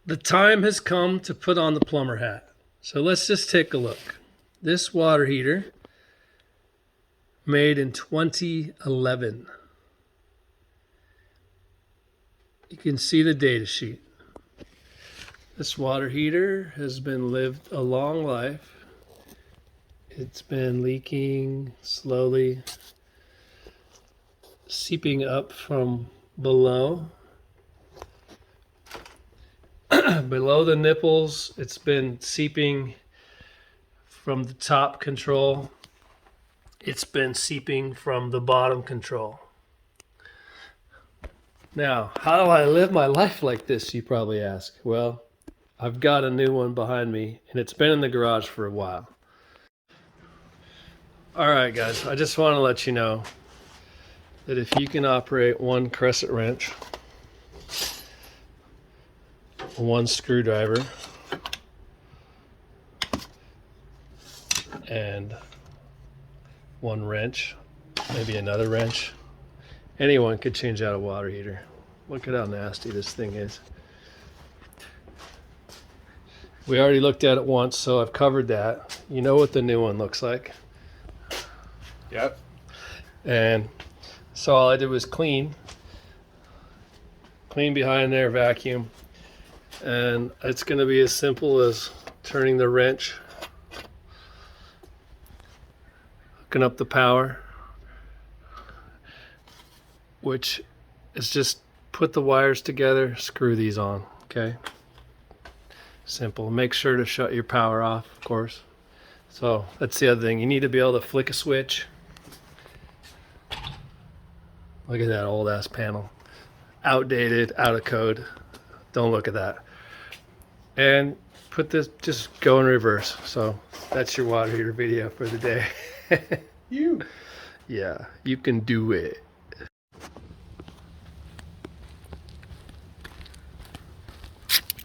The time has come to put on the plumber hat. So let's just take a look. This water heater, made in 2011. You can see the data sheet. This water heater has been lived a long life. It's been leaking slowly, seeping up from below. Below the nipples, it's been seeping from the top control. It's been seeping from the bottom control. Now, how do I live my life like this, you probably ask? Well, I've got a new one behind me, and it's been in the garage for a while. All right, guys, I just want to let you know that if you can operate one crescent wrench, one screwdriver, and one wrench, maybe another wrench, anyone could change out a water heater. Look at how nasty this thing is. We already looked at it once, so I've covered that. You know what the new one looks like. Yep. And so all I did was clean behind there, vacuum. And it's going to be as simple as turning the wrench, hooking up the power, which is just put the wires together, screw these on, okay? Simple. Make sure to shut your power off, of course. So that's the other thing. You need to be able to flick a switch. Look at that old ass panel. Outdated, out of code. Don't look at that. And put this, just go in reverse. So that's your water heater video for the day. Yeah, you can do it.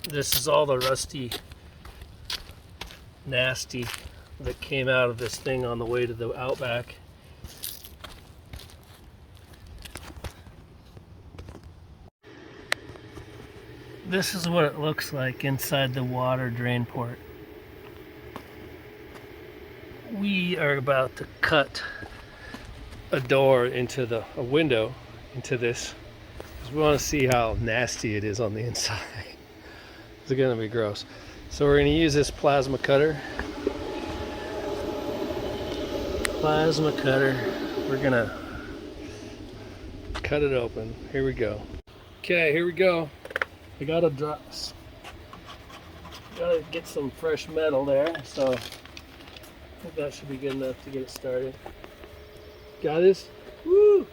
This is all the rusty, nasty that came out of this thing on the way to the Outback. This is what it looks like inside the water drain port. We are about to cut a door into a window into this because we want to see how nasty it is on the inside. It's gonna be gross. So we're gonna use this plasma cutter. We're gonna cut it open. Here we go. Okay, here we go. I gotta get some fresh metal there, so I think that should be good enough to get it started. Got this? Woo!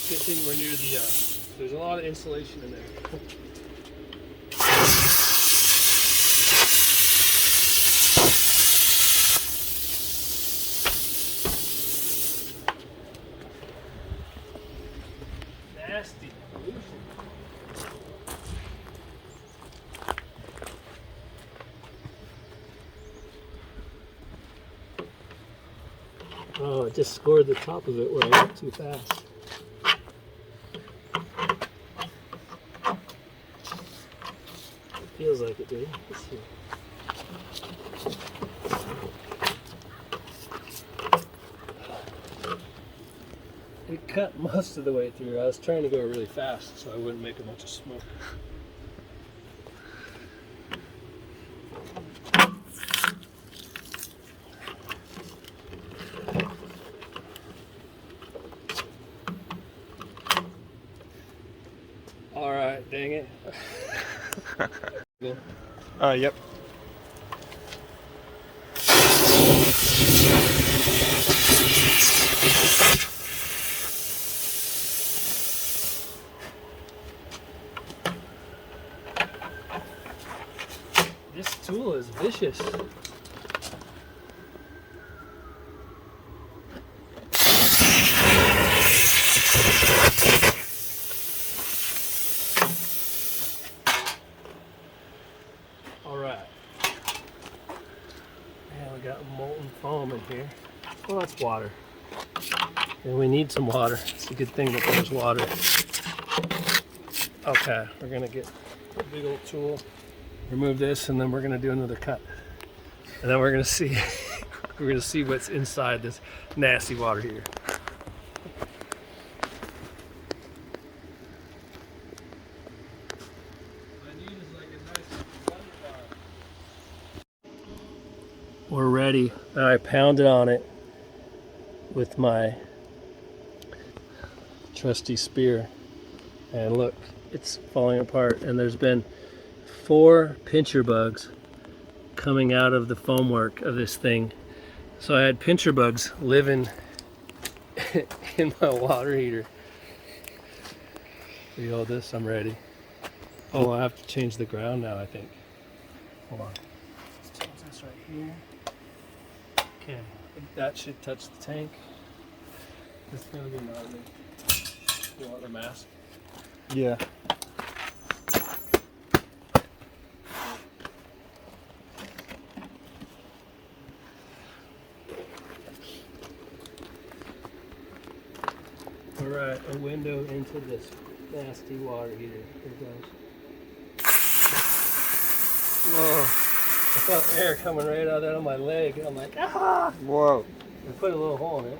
Good thing we're near there's a lot of insulation in there. Nasty pollution. Oh, it just scored the top of it where I went too fast. Feels like it did. Let's see. It cut most of the way through. I was trying to go really fast so I wouldn't make a bunch of smoke. All right, dang it. Yep. This tool is vicious. All right. I got molten foam in here. Well, that's water. And we need some water. It's a good thing that there's water. Okay, we're gonna get a big old tool, remove this, and then we're gonna do another cut. And then we're gonna see we're gonna see what's inside this nasty water heater. We're ready. I pounded on it with my trusty spear, and look, it's falling apart, and there's been 4 pincher bugs coming out of the foam work of this thing. So I had pincher bugs living in my water heater. You hold this, I'm ready. Oh, I have to change the ground now, I think. Hold on. Let's change this right here. Okay, that should touch the tank. This is gonna be gnarly. You want the mask? Yeah. Alright, a window into this nasty water heater. Here it goes. Whoa. I felt air coming right out of my leg. I'm like, ah! Whoa. I put a little hole in it.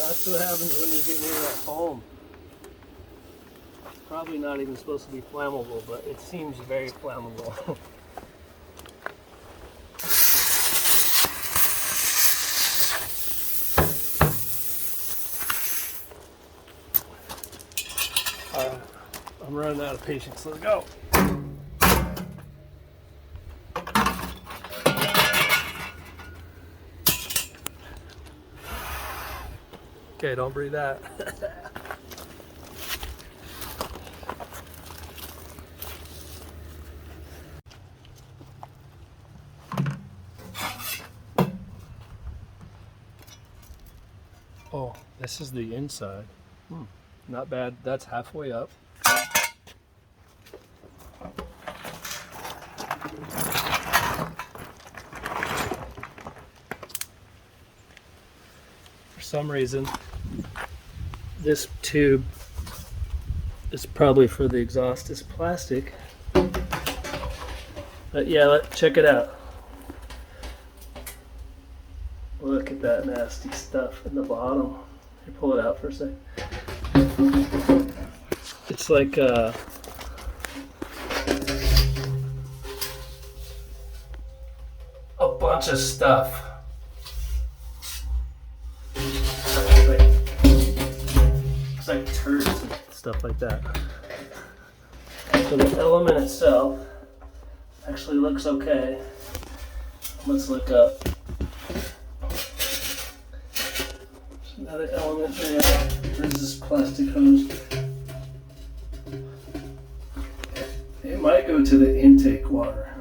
That's what happens when you get near that foam. It's probably not even supposed to be flammable, but it seems very flammable. I'm running out of patience. Let's go. Okay, don't breathe that. Oh, this is the inside. Not bad. That's halfway up. For some reason, this tube is probably for the exhaust. It's plastic. But yeah, check it out. Look at that nasty stuff in the bottom. Here, pull it out for a sec. It's like a bunch of stuff. It's like turds and stuff like that. So the element itself actually looks okay. Let's look up. There's another element there. There's this plastic hose. It might go to the intake water.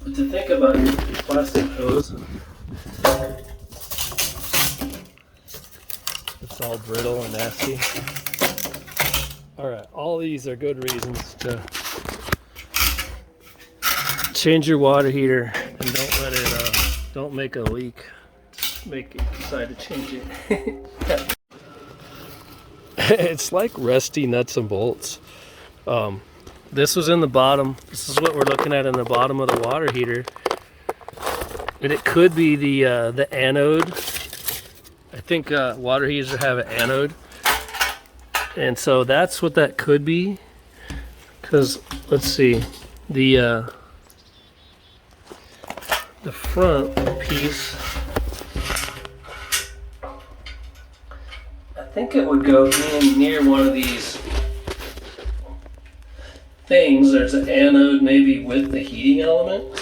But to think about your plastic hose, it's all brittle and nasty. Alright, all these are good reasons to change your water heater and don't let it, don't make a leak. Just make it decide to change it. It's like rusty nuts and bolts. This was in the bottom. This is what we're looking at in the bottom of the water heater. And it could be the anode. I think water heaters have an anode. And so that's what that could be. Because, let's see, the front piece, I think it would go in near one of these things. There's an anode maybe with the heating element.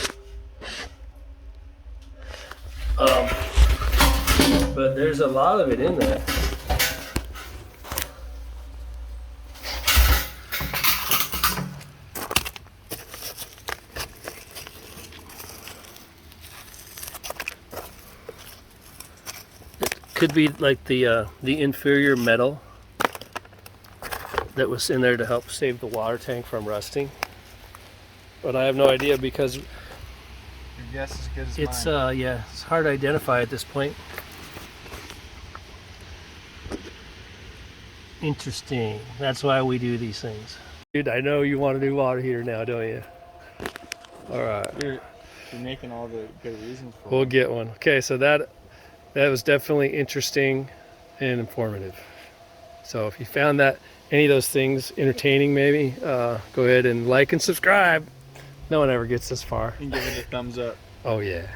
But there's a lot of it in there. Could be like the inferior metal that was in there to help save the water tank from rusting, but I have no idea because Your guess is as good as it's mine. yeah, it's hard to identify at this point. Interesting. That's why we do these things, dude. I know you want a new water heater now, don't you? All right, You're making all the good reasons for we'll it. get one. Okay, so that was definitely interesting and informative. So if you found that any of those things entertaining, maybe go ahead and like and subscribe. No one ever gets this far. And give it a thumbs up. Oh yeah.